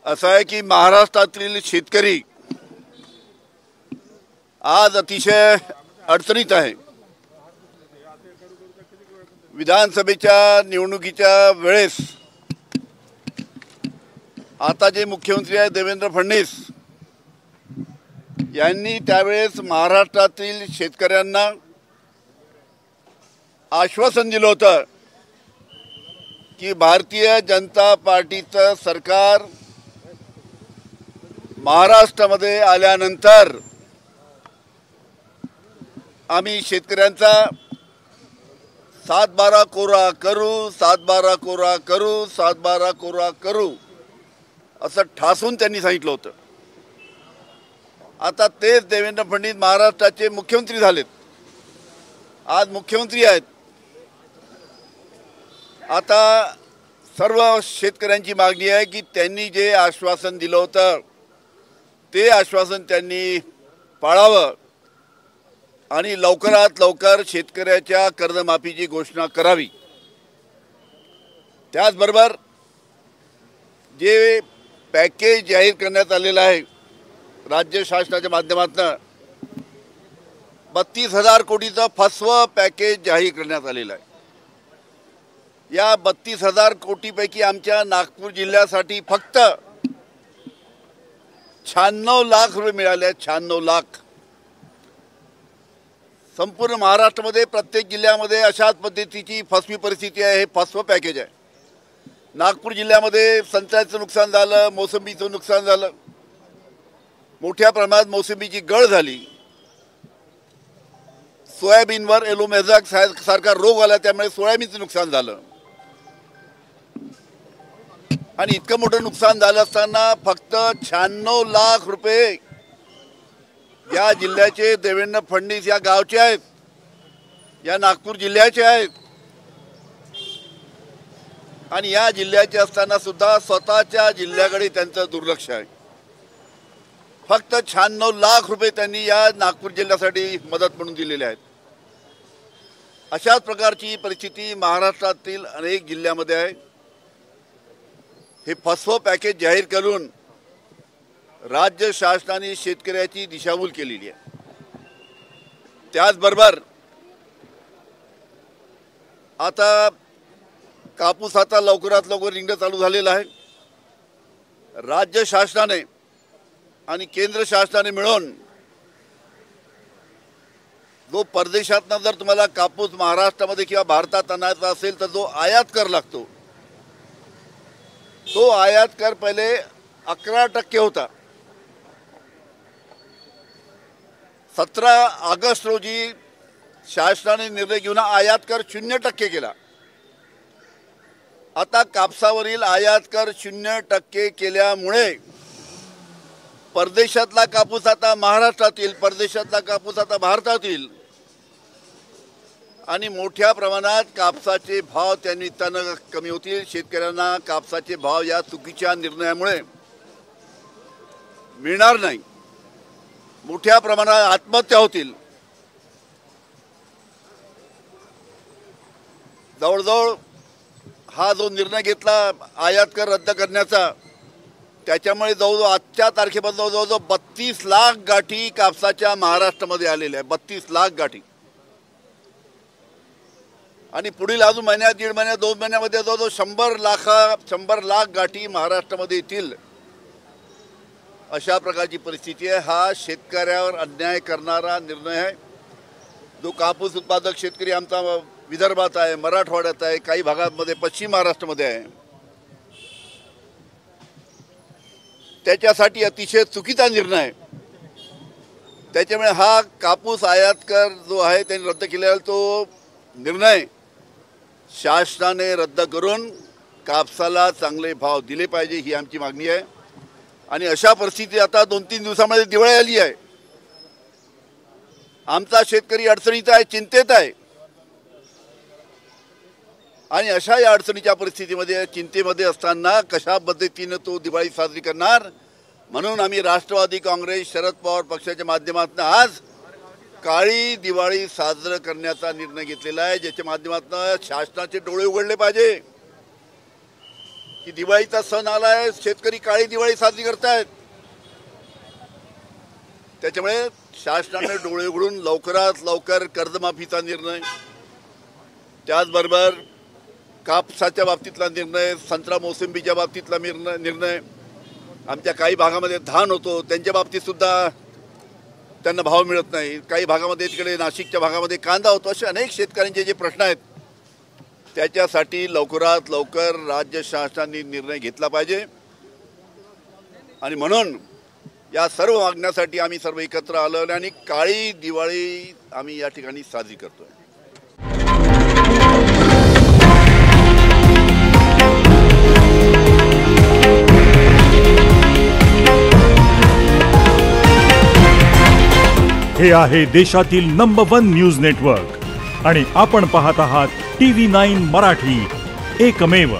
असं आहे की महाराष्ट्रातील शेतकरी आज अतिशय अडचणीत आहे। विधानसभेच्या निवडणुकीच्या वेळेस आता जे मुख्यमंत्री आहेत देवेंद्र फडणवीस यांनी त्यावेळेस महाराष्ट्रातील शेतकऱ्यांना आश्वासन दिलं होतं की भारतीय जनता पार्टीचं सरकार महाराष्ट्रामध्ये आल्यानंतर आम्ही शेतकऱ्यांचा 7-12 कोरा करू, 7-12 कोरा करू, 7-12 कोरा करू असं ठासून त्यांनी सांगितलं होतं। आता तेच देवेंद्र फडणवीस महाराष्ट्राचे मुख्यमंत्री झालेत, आज मुख्यमंत्री आहेत। आता सर्व शेतकऱ्यांची मागणी आहे की त्यांनी जे आश्वासन दिलं होतं ते आश्वासन त्यांनी पाळावं आणि लवकरात लवकर शेतकऱ्याच्या कर्जमाफीची घोषणा करावी। त्याचबरोबर जे पॅकेज जाहीर करण्यात आलेलं आहे राज्य शासनाच्या माध्यमातून 32,000 कोटीचं फसवं पॅकेज जाहीर करण्यात आलेलं आहे। या 32,000 कोटीपैकी आमच्या नागपूर जिल्ह्यासाठी फक्त 96 लाख रुपये मिळाले। 96 लाख। संपूर्ण महाराष्ट्रामध्ये प्रत्येक जिल्ह्यामध्ये अशाच पद्धतीची फसवी परिस्थिती आहे। हे फसवं पॅकेज आहे। नागपूर जिल्ह्यामध्ये संत्र्याचं नुकसान झालं, मोसंबीचं नुकसान झालं, मोठ्या प्रमाणात मोसंबीची गळ झाली, सोयाबीनवर येलो मोझॅक सारखा रोग आला त्यामुळे सोयाबीनचं नुकसान झालं आणि इतकं मोठं नुकसान झालं असताना फक्त 96 लाख रुपये या जिल्ह्याचे देवेंद्र फडणवीस या गावचे आहेत, या नागपूर जिल्ह्याचे आहेत आणि या जिल्ह्याचे असताना सुद्धा स्वतःच्या जिल्ह्याकडे त्यांचं दुर्लक्ष आहे। फक्त 96 लाख रुपये त्यांनी या नागपूर जिल्ह्यासाठी मदत म्हणून दिलेले आहेत। अशाच प्रकारची परिस्थिती महाराष्ट्रातील अनेक जिल्ह्यामध्ये आहे। हे फसवं पॅकेज जाहीर करून राज्य शासनाने शेतकऱ्याची दिशाभूल केलेली आहे। त्याचबरोबर आता कापूस आता लवकरात लवकर निघणं चालू झालेलं आहे। राज्य शासनाने आणि केंद्र शासनाने मिळून जो परदेशातनं जर तुम्हाला कापूस महाराष्ट्रामध्ये किंवा भारतात आणायचा असेल तर जो आयात कर लागतो तो आयात कर पहिले 11% होता। 17 ऑगस्ट रोजी शासनाने निर्णय घेऊन आयात कर 0% केला। आता कापसावरील आयात कर 0% केल्यामुळे परदेशातला कापूस आता महाराष्ट्रात येईल, परदेशातला कापूस आता भारतात येईल आणि मोठ्या प्रमाणात कापसाचे भाव त्या निमित्तानं कमी होतील। शेतकऱ्यांना कापसाचे भाव या चुकीच्या निर्णयामुळे मिळणार नाही, मोठ्या प्रमाणात आत्महत्या होतील। जवळजवळ हा जो निर्णय घेतला आयात कर रद्द करण्याचा त्याच्यामुळे जवळजवळ आजच्या तारखेपर्यंत जवळजवळ 32 लाख गाठी कापसाच्या महाराष्ट्रामध्ये आलेल्या आहेत। 32 लाख गाठी आणि पुढील अजून महिन्यात, दीड महिन्यात, 2 महिन्यामध्ये जवळजवळ 100 लाख गाठी महाराष्ट्रामध्ये येतील। अशा प्रकारची परिस्थिती आहे। हा शेतकऱ्यावर अन्याय करणारा निर्णय आहे। जो कापूस उत्पादक शेतकरी आमचा विदर्भात आहे, मराठवाड्यात आहे, काही भागांमध्ये पश्चिम महाराष्ट्रामध्ये आहे, त्याच्यासाठी अतिशय चुकीचा निर्णय आहे। त्याच्यामुळे हा कापूस आयात कर जो आहे त्यांनी रद्द केलेला तो निर्णय शासनाने रद्द करून कापसाला चांगले भाव दिले पाहिजे ही आमची मागणी आहे। आणि अशा परिस्थिती आता 2-3 दिवसांमध्ये दिवाळी आली आहे। आमचा शेतकरी अडचणीत आहे, चिंतेत आहे आणि अशा या अडचणीच्या परिस्थितीमध्ये चिंतेमध्ये असताना कशा पद्धतीने तो दिवाळी साजरी करणार, म्हणून आम्ही राष्ट्रवादी काँग्रेस शरद पवार पक्षाच्या माध्यमातून आज काळी दिवाळी साजरं करण्याचा निर्णय घेतलेला आहे, ज्याच्या माध्यमातून शासनाचे डोळे उघडले पाहिजे की दिवाळीचा सण आलाय, शेतकरी काळी दिवाळी साजरी करतायत. त्याच्यामुळे शासनाने डोळे उघडून लवकरात लवकर कर्जमाफीचा निर्णय, त्याचबरोबर कापसाच्या बाबतीतला निर्णय, संत्रा मोसंबीच्या बाबतीतला निर्णय, आमच्या काही भागामध्ये धान होतो त्यांच्या बाबतीत सुद्धा त्यांना भाव मिळत नाही, काही भागामध्ये तिकडे नाशिकच्या भागामध्ये कांदा होतो, असे अनेक शेतकऱ्यांचे जे प्रश्न आहेत त्याच्यासाठी लवकरात लवकर राज्य शासनाने निर्णय घेतला पाहिजे. आणि म्हणून या सर्व मागण्यासाठी आम्ही सर्व एकत्र आलो आणि काळी दिवाळी आम्ही या ठिकाणी साजरी करतोय. हे आहे देशातील नंबर 1 न्यूज नेटवर्क आणि आपण पाहत आहात TV9 मराठी, एकमेव.